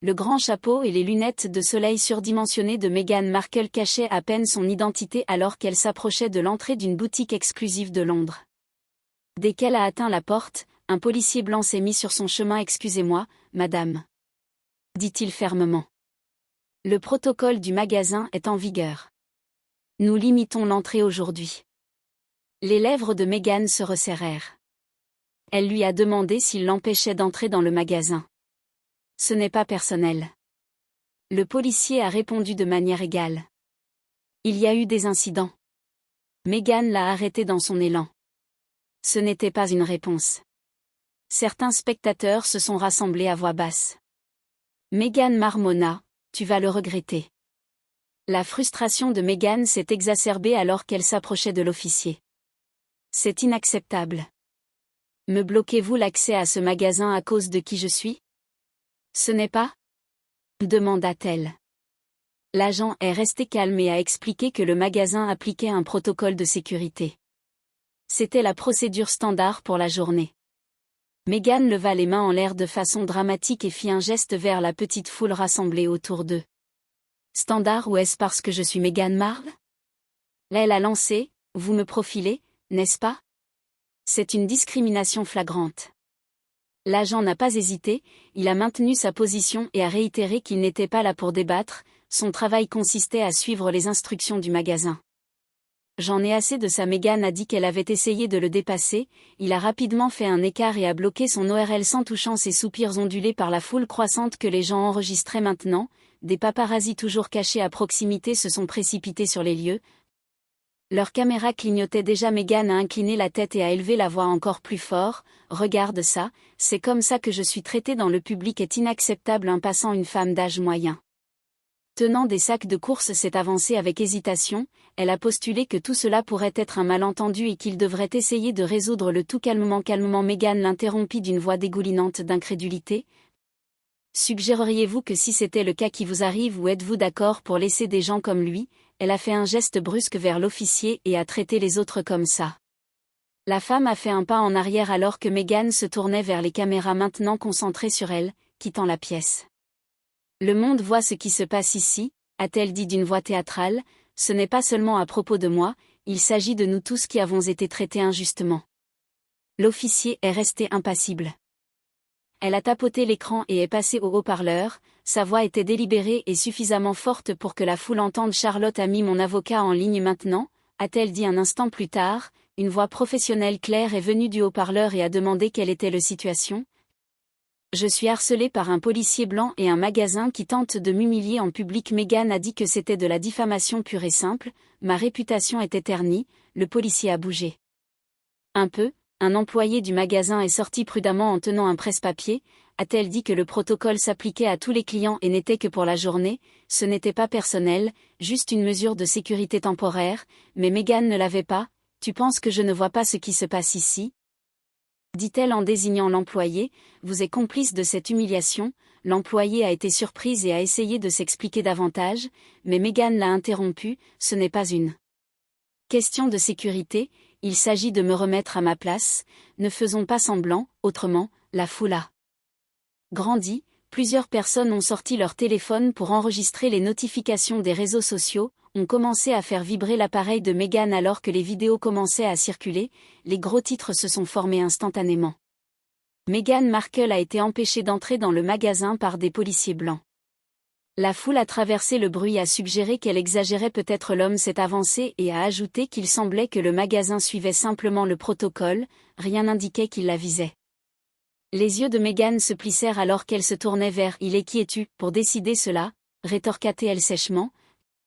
Le grand chapeau et les lunettes de soleil surdimensionnées de Meghan Markle cachaient à peine son identité alors qu'elle s'approchait de l'entrée d'une boutique exclusive de Londres. Dès qu'elle a atteint la porte, un policier blanc s'est mis sur son chemin. « Excusez-moi, madame. » dit-il fermement. « Le protocole du magasin est en vigueur. Nous limitons l'entrée aujourd'hui. » Les lèvres de Meghan se resserrèrent. Elle lui a demandé s'il l'empêchait d'entrer dans le magasin. « Ce n'est pas personnel. » Le policier a répondu de manière égale. « Il y a eu des incidents. » Meghan l'a arrêté dans son élan. Ce n'était pas une réponse. Certains spectateurs se sont rassemblés à voix basse. Meghan marmonna, « Tu vas le regretter. » La frustration de Meghan s'est exacerbée alors qu'elle s'approchait de l'officier. « C'est inacceptable. Me bloquez-vous l'accès à ce magasin à cause de qui je suis ? » « Ce n'est pas ? » demanda-t-elle. L'agent est resté calme et a expliqué que le magasin appliquait un protocole de sécurité. C'était la procédure standard pour la journée. Meghan leva les mains en l'air de façon dramatique et fit un geste vers la petite foule rassemblée autour d'eux. « Standard ou est-ce parce que je suis Meghan Markle ? » Elle a lancé, « Vous me profilez, n'est-ce pas ? C'est une discrimination flagrante. » L'agent n'a pas hésité, il a maintenu sa position et a réitéré qu'il n'était pas là pour débattre, son travail consistait à suivre les instructions du magasin. « J'en ai assez de ça. » Meghan a dit qu'elle avait essayé de le dépasser, il a rapidement fait un écart et a bloqué son ORL sans touchant ses soupirs ondulés par la foule croissante que les gens enregistraient maintenant. Des paparazzis toujours cachés à proximité se sont précipités sur les lieux. Leur caméra clignotait déjà. Meghan a incliné la tête et a élevé la voix encore plus fort. « Regarde ça, c'est comme ça que je suis traitée dans le public est inacceptable. » Un passant, une femme d'âge moyen, tenant des sacs de course, s'est avancée avec hésitation. Elle a postulé que tout cela pourrait être un malentendu et qu'il devrait essayer de résoudre le tout calmement. Meghan l'interrompit d'une voix dégoulinante d'incrédulité. « Suggéreriez-vous que si c'était le cas qui vous arrive ou êtes-vous d'accord pour laisser des gens comme lui ?» Elle a fait un geste brusque vers l'officier et a traité les autres comme ça. La femme a fait un pas en arrière alors que Meghan se tournait vers les caméras maintenant concentrées sur elle, quittant la pièce. « Le monde voit ce qui se passe ici, » a-t-elle dit d'une voix théâtrale, « ce n'est pas seulement à propos de moi, il s'agit de nous tous qui avons été traités injustement. » L'officier est resté impassible. Elle a tapoté l'écran et est passée au haut-parleur, sa voix était délibérée et suffisamment forte pour que la foule entende. « Charlotte a mis mon avocat en ligne maintenant, » a-t-elle dit un instant plus tard, une voix professionnelle claire est venue du haut-parleur et a demandé quelle était la situation. « Je suis harcelée par un policier blanc et un magasin qui tente de m'humilier en public. » Meghan a dit que c'était de la diffamation pure et simple, « Ma réputation était ternie. » Le policier a bougé un peu. Un employé du magasin est sorti prudemment en tenant un presse-papier. A-t-elle dit que le protocole s'appliquait à tous les clients et n'était que pour la journée, ce n'était pas personnel, juste une mesure de sécurité temporaire, mais Meghan ne l'avait pas. « Tu penses que je ne vois pas ce qui se passe ici ? » dit-elle en désignant l'employé, « Vous êtes complice de cette humiliation ?» L'employé a été surprise et a essayé de s'expliquer davantage, mais Meghan l'a interrompu, « Ce n'est pas une question de sécurité, il s'agit de me remettre à ma place, ne faisons pas semblant, autrement, la foule a grandi. » Plusieurs personnes ont sorti leur téléphone pour enregistrer les notifications des réseaux sociaux, ont commencé à faire vibrer l'appareil de Meghan alors que les vidéos commençaient à circuler, les gros titres se sont formés instantanément. Meghan Markle a été empêchée d'entrer dans le magasin par des policiers blancs. La foule a traversé le bruit, a suggéré qu'elle exagérait peut-être. L'homme s'est avancé et a ajouté qu'il semblait que le magasin suivait simplement le protocole, rien n'indiquait qu'il la visait. Les yeux de Meghan se plissèrent alors qu'elle se tournait vers « Il est qui es-tu pour décider cela ?» rétorqua-t-elle sèchement.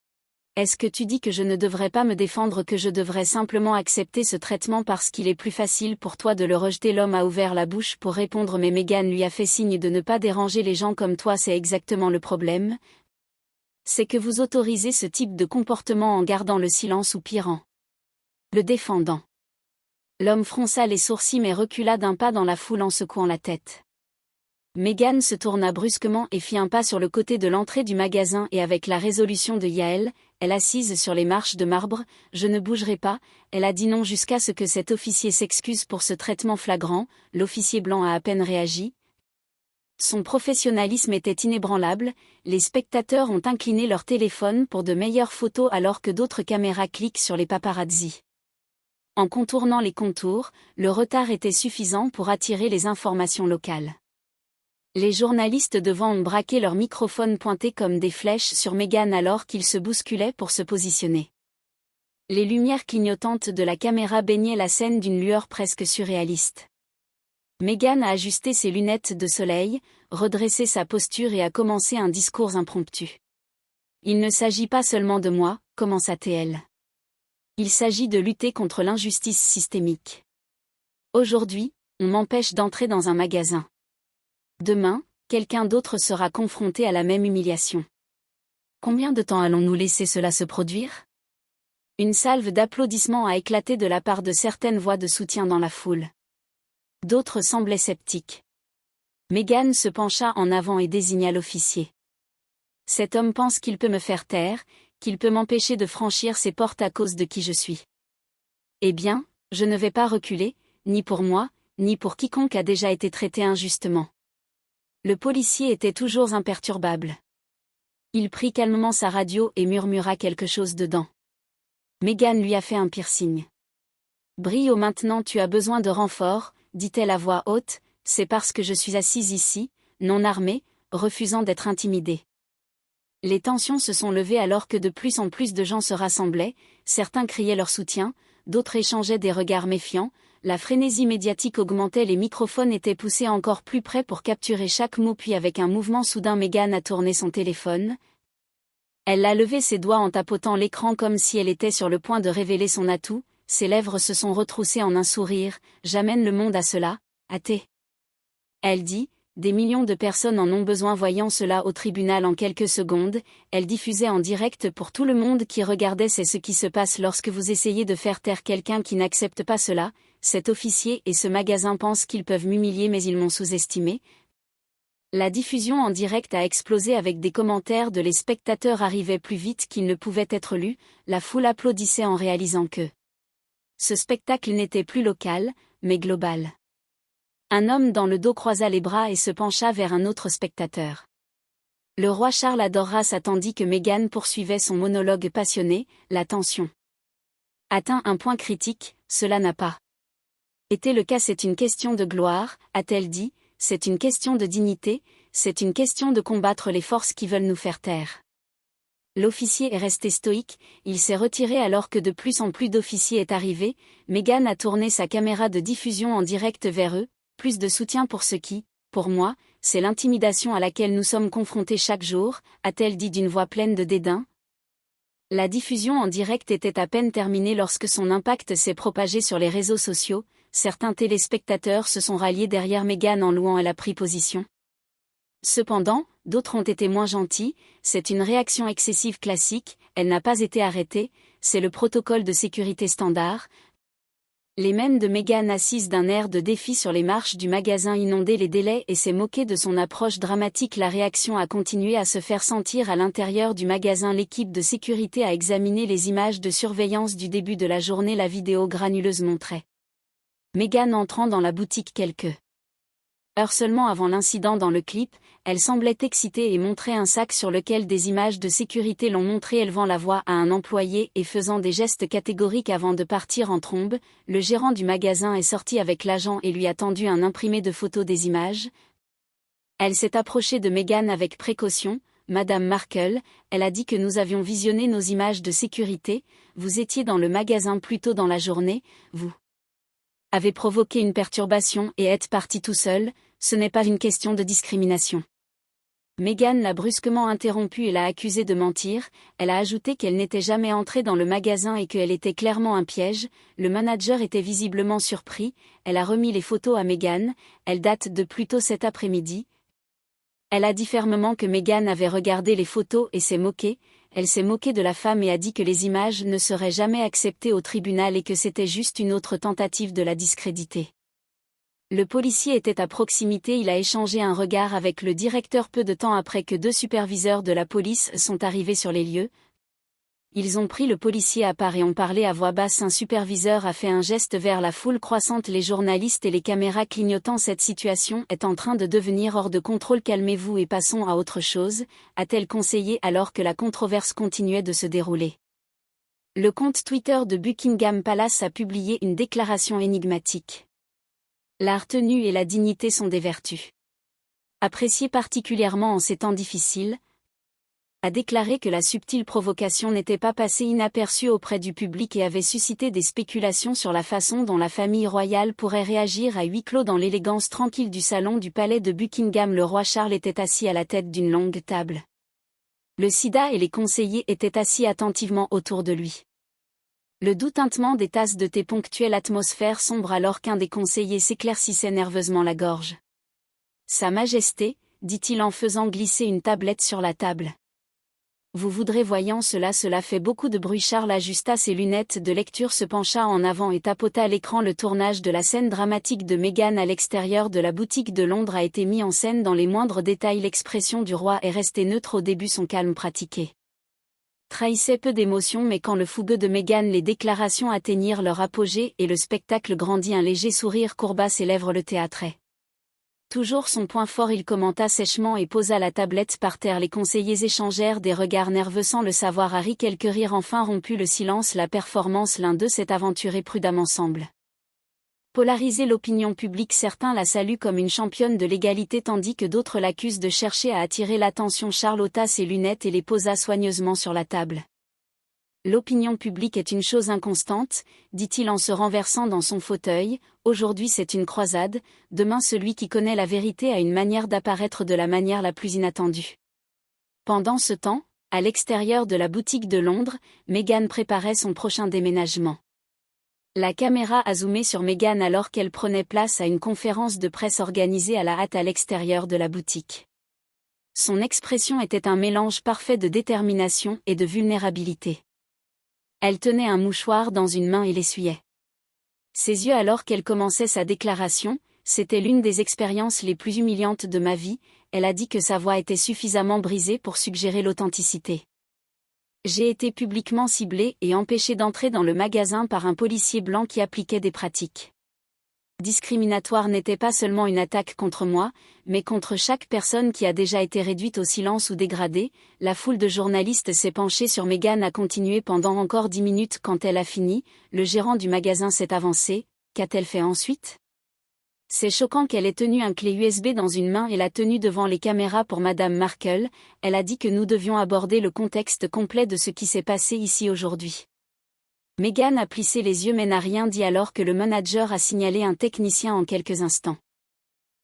« Est-ce que tu dis que je ne devrais pas me défendre, que je devrais simplement accepter ce traitement parce qu'il est plus facile pour toi de le rejeter ?» L'homme a ouvert la bouche pour répondre mais Meghan lui a fait signe de ne pas déranger les gens comme toi. « C'est exactement le problème. C'est que vous autorisez ce type de comportement en gardant le silence ou pire en le défendant. » L'homme fronça les sourcils mais recula d'un pas dans la foule en secouant la tête. Meghan se tourna brusquement et fit un pas sur le côté de l'entrée du magasin et avec la résolution de Yael, elle assise sur les marches de marbre, « Je ne bougerai pas », elle a dit non jusqu'à ce que cet officier s'excuse pour ce traitement flagrant. L'officier blanc a à peine réagi. Son professionnalisme était inébranlable, les spectateurs ont incliné leur téléphone pour de meilleures photos alors que d'autres caméras cliquent sur les paparazzis. En contournant les contours, le retard était suffisant pour attirer les informations locales. Les journalistes devant ont braqué leurs microphones pointés comme des flèches sur Meghan alors qu'il se bousculait pour se positionner. Les lumières clignotantes de la caméra baignaient la scène d'une lueur presque surréaliste. Meghan a ajusté ses lunettes de soleil, redressé sa posture et a commencé un discours impromptu. « Il ne s'agit pas seulement de moi », commença-t-elle. Il s'agit de lutter contre l'injustice systémique. Aujourd'hui, on m'empêche d'entrer dans un magasin. Demain, quelqu'un d'autre sera confronté à la même humiliation. Combien de temps allons-nous laisser cela se produire ? Une salve d'applaudissements a éclaté de la part de certaines voix de soutien dans la foule. D'autres semblaient sceptiques. Meghan se pencha en avant et désigna l'officier. Cet homme pense qu'il peut me faire taire, qu'il peut m'empêcher de franchir ces portes à cause de qui je suis. Eh bien, je ne vais pas reculer, ni pour moi, ni pour quiconque a déjà été traité injustement. Le policier était toujours imperturbable. Il prit calmement sa radio et murmura quelque chose dedans. Meghan lui a fait un piercing. « Brio, maintenant tu as besoin de renfort », dit-elle à voix haute, « c'est parce que je suis assise ici, non armée, refusant d'être intimidée. » Les tensions se sont levées alors que de plus en plus de gens se rassemblaient, certains criaient leur soutien, d'autres échangeaient des regards méfiants, la frénésie médiatique augmentait, les microphones étaient poussés encore plus près pour capturer chaque mot puis avec un mouvement soudain Meghan a tourné son téléphone. Elle a levé ses doigts en tapotant l'écran comme si elle était sur le point de révéler son atout, ses lèvres se sont retroussées en un sourire, « J'amène le monde à cela, athée. » Elle dit. Des millions de personnes en ont besoin. Voyant cela au tribunal en quelques secondes, elle diffusait en direct pour tout le monde qui regardait. C'est ce qui se passe lorsque vous essayez de faire taire quelqu'un qui n'accepte pas cela. Cet officier et ce magasin pensent qu'ils peuvent m'humilier mais ils m'ont sous-estimé. La diffusion en direct a explosé avec des commentaires de les spectateurs arrivaient plus vite qu'ils ne pouvaient être lus, la foule applaudissait en réalisant que ce spectacle n'était plus local, mais global. Un homme dans le dos croisa les bras et se pencha vers un autre spectateur. Le roi Charles adorera ça tandis que Meghan poursuivait son monologue passionné, la tension atteint un point critique, cela n'a pas été le cas. C'est une question de gloire, a-t-elle dit, c'est une question de dignité, c'est une question de combattre les forces qui veulent nous faire taire. L'officier est resté stoïque, il s'est retiré alors que de plus en plus d'officiers est arrivé. Meghan a tourné sa caméra de diffusion en direct vers eux. Plus de soutien pour ce qui, pour moi, c'est l'intimidation à laquelle nous sommes confrontés chaque jour, a-t-elle dit d'une voix pleine de dédain. La diffusion en direct était à peine terminée lorsque son impact s'est propagé sur les réseaux sociaux, certains téléspectateurs se sont ralliés derrière Meghan en louant elle a pris position. Cependant, d'autres ont été moins gentils, c'est une réaction excessive classique, elle n'a pas été arrêtée, c'est le protocole de sécurité standard. Les mènes de Meghan assise d'un air de défi sur les marches du magasin inondaient les délais et s'est moqué de son approche dramatique. La réaction a continué à se faire sentir à l'intérieur du magasin. L'équipe de sécurité a examiné les images de surveillance du début de la journée. La vidéo granuleuse montrait Meghan entrant dans la boutique quelques heures seulement avant l'incident. Dans le clip, elle semblait excitée et montrait un sac sur lequel des images de sécurité l'ont montré élevant la voix à un employé et faisant des gestes catégoriques avant de partir en trombe. Le gérant du magasin est sorti avec l'agent et lui a tendu un imprimé de photos des images. Elle s'est approchée de Meghan avec précaution. « Madame Markle, elle a dit que nous avions visionné nos images de sécurité, vous étiez dans le magasin plus tôt dans la journée, vous avez provoqué une perturbation et êtes parti tout seul, ce n'est pas une question de discrimination. » Meghan l'a brusquement interrompue et l'a accusée de mentir. Elle a ajouté qu'elle n'était jamais entrée dans le magasin et qu'elle était clairement un piège. Le manager était visiblement surpris. Elle a remis les photos à Meghan, elles datent de plus tôt cet après-midi. Elle a dit fermement que Meghan avait regardé les photos et s'est moquée. Elle s'est moquée de la femme et a dit que les images ne seraient jamais acceptées au tribunal et que c'était juste une autre tentative de la discréditer. Le policier était à proximité, il a échangé un regard avec le directeur peu de temps après que deux superviseurs de la police sont arrivés sur les lieux. Ils ont pris le policier à part et ont parlé à voix basse. Un superviseur a fait un geste vers la foule croissante. Les journalistes et les caméras clignotant. Cette situation est en train de devenir hors de contrôle. Calmez-vous et passons à autre chose, a-t-elle conseillé alors que la controverse continuait de se dérouler. Le compte Twitter de Buckingham Palace a publié une déclaration énigmatique. La retenue et la dignité sont des vertus. Appréciées particulièrement en ces temps difficiles, a déclaré que la subtile provocation n'était pas passée inaperçue auprès du public et avait suscité des spéculations sur la façon dont la famille royale pourrait réagir à huis clos dans l'élégance tranquille du salon du palais de Buckingham. Le roi Charles était assis à la tête d'une longue table. Le sida et les conseillers étaient assis attentivement autour de lui. Le doux tintement des tasses de thé ponctuait l'atmosphère sombre alors qu'un des conseillers s'éclaircissait nerveusement la gorge. « Sa Majesté », dit-il en faisant glisser une tablette sur la table. Vous voudrez voyant cela fait beaucoup de bruit. Charles ajusta ses lunettes de lecture, se pencha en avant et tapota à l'écran. Le tournage de la scène dramatique de Meghan à l'extérieur de la boutique de Londres a été mis en scène dans les moindres détails. L'expression du roi est restée neutre au début, son calme pratiqué trahissait peu d'émotion, mais quand le fougueux de Meghan, les déclarations atteignirent leur apogée et le spectacle grandit, un léger sourire courba ses lèvres. Le théâtrait toujours son point fort. Il commenta sèchement et posa la tablette par terre. Les conseillers échangèrent des regards nerveux sans le savoir. Harry, quelques rires enfin romput le silence. La performance, l'un d'eux s'est aventuré prudemment, semble polariser l'opinion publique. Certains la saluent comme une championne de l'égalité tandis que d'autres l'accusent de chercher à attirer l'attention. Charles ôta ses lunettes et les posa soigneusement sur la table. L'opinion publique est une chose inconstante, dit-il en se renversant dans son fauteuil. Aujourd'hui c'est une croisade, demain celui qui connaît la vérité a une manière d'apparaître de la manière la plus inattendue. Pendant ce temps, à l'extérieur de la boutique de Londres, Meghan préparait son prochain déménagement. La caméra a zoomé sur Meghan alors qu'elle prenait place à une conférence de presse organisée à la hâte à l'extérieur de la boutique. Son expression était un mélange parfait de détermination et de vulnérabilité. Elle tenait un mouchoir dans une main et l'essuyait. Ses yeux alors qu'elle commençait sa déclaration, c'était l'une des expériences les plus humiliantes de ma vie. Elle a dit que sa voix était suffisamment brisée pour suggérer l'authenticité. J'ai été publiquement ciblée et empêchée d'entrer dans le magasin par un policier blanc qui appliquait des pratiques discriminatoires. N'était pas seulement une attaque contre moi, mais contre chaque personne qui a déjà été réduite au silence ou dégradée. La foule de journalistes s'est penchée sur Meghan, a continué pendant encore 10 minutes. Quand elle a fini, le gérant du magasin s'est avancé. Qu'a-t-elle fait ensuite? C'est choquant qu'elle ait tenu un clé USB dans une main et l'a tenue devant les caméras pour Madame Markle. Elle a dit que nous devions aborder le contexte complet de ce qui s'est passé ici aujourd'hui. Meghan a plissé les yeux mais n'a rien dit alors que le manager a signalé un technicien en quelques instants.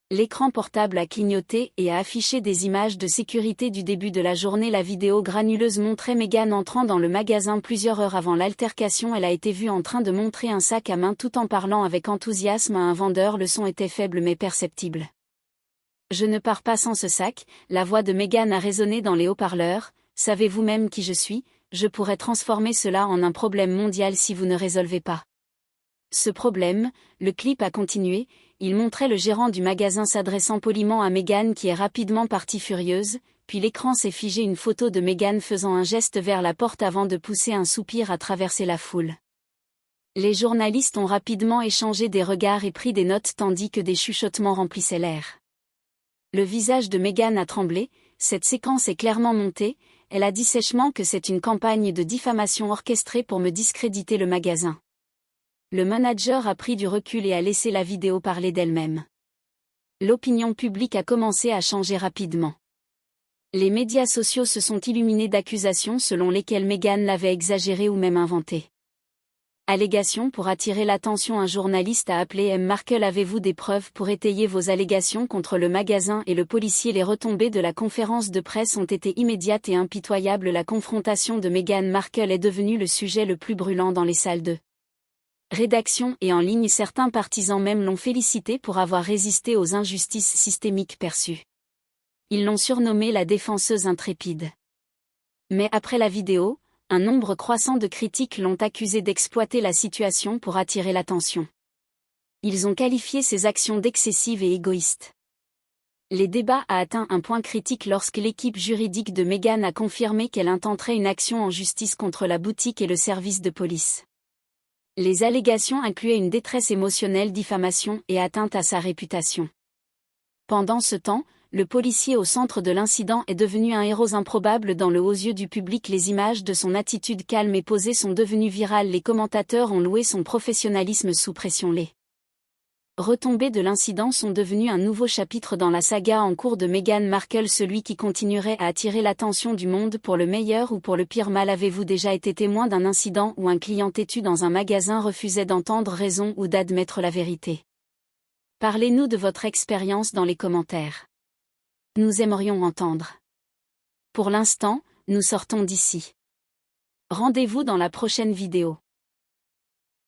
L'écran portable a clignoté et a affiché des images de sécurité du début de la journée. La vidéo granuleuse montrait Meghan entrant dans le magasin plusieurs heures avant l'altercation. Elle a été vue en train de montrer un sac à main tout en parlant avec enthousiasme à un vendeur. Le son était faible mais perceptible. Je ne pars pas sans ce sac, la voix de Meghan a résonné dans les haut-parleurs. Savez-vous même qui je suis? Je pourrais transformer cela en un problème mondial si vous ne résolvez pas ce problème. Le clip a continué, il montrait le gérant du magasin s'adressant poliment à Meghan qui est rapidement partie furieuse, puis l'écran s'est figé, une photo de Meghan faisant un geste vers la porte avant de pousser un soupir à traverser la foule. Les journalistes ont rapidement échangé des regards et pris des notes tandis que des chuchotements remplissaient l'air. Le visage de Meghan a tremblé, cette séquence est clairement montée. Elle a dit sèchement que c'est une campagne de diffamation orchestrée pour me discréditer le magasin. Le manager a pris du recul et a laissé la vidéo parler d'elle-même. L'opinion publique a commencé à changer rapidement. Les médias sociaux se sont illuminés d'accusations selon lesquelles Meghan l'avait exagéré ou même inventé. Allégations pour attirer l'attention. Un journaliste a appelé M. Markle. Avez-vous des preuves pour étayer vos allégations contre le magasin et le policier? Les retombées de la conférence de presse ont été immédiates et impitoyables. La confrontation de Meghan Markle est devenue le sujet le plus brûlant dans les salles de rédaction et en ligne. Certains partisans même l'ont félicité pour avoir résisté aux injustices systémiques perçues. Ils l'ont surnommée la défenseuse intrépide. Mais après la vidéo, un nombre croissant de critiques l'ont accusée d'exploiter la situation pour attirer l'attention. Ils ont qualifié ses actions d'excessives et égoïstes. Les débats a atteint un point critique lorsque l'équipe juridique de Meghan a confirmé qu'elle intenterait une action en justice contre la boutique et le service de police. Les allégations incluaient une détresse émotionnelle, diffamation et atteinte à sa réputation. Pendant ce temps, le policier au centre de l'incident est devenu un héros improbable dans le haut yeux du public. Les images de son attitude calme et posée sont devenues virales. Les commentateurs ont loué son professionnalisme sous pression. Les retombées de l'incident sont devenues un nouveau chapitre dans la saga en cours de Meghan Markle, celui qui continuerait à attirer l'attention du monde pour le meilleur ou pour le pire mal. Avez-vous déjà été témoin d'un incident où un client têtu dans un magasin refusait d'entendre raison ou d'admettre la vérité? Parlez-nous de votre expérience dans les commentaires. Nous aimerions entendre. Pour l'instant, nous sortons d'ici. Rendez-vous dans la prochaine vidéo.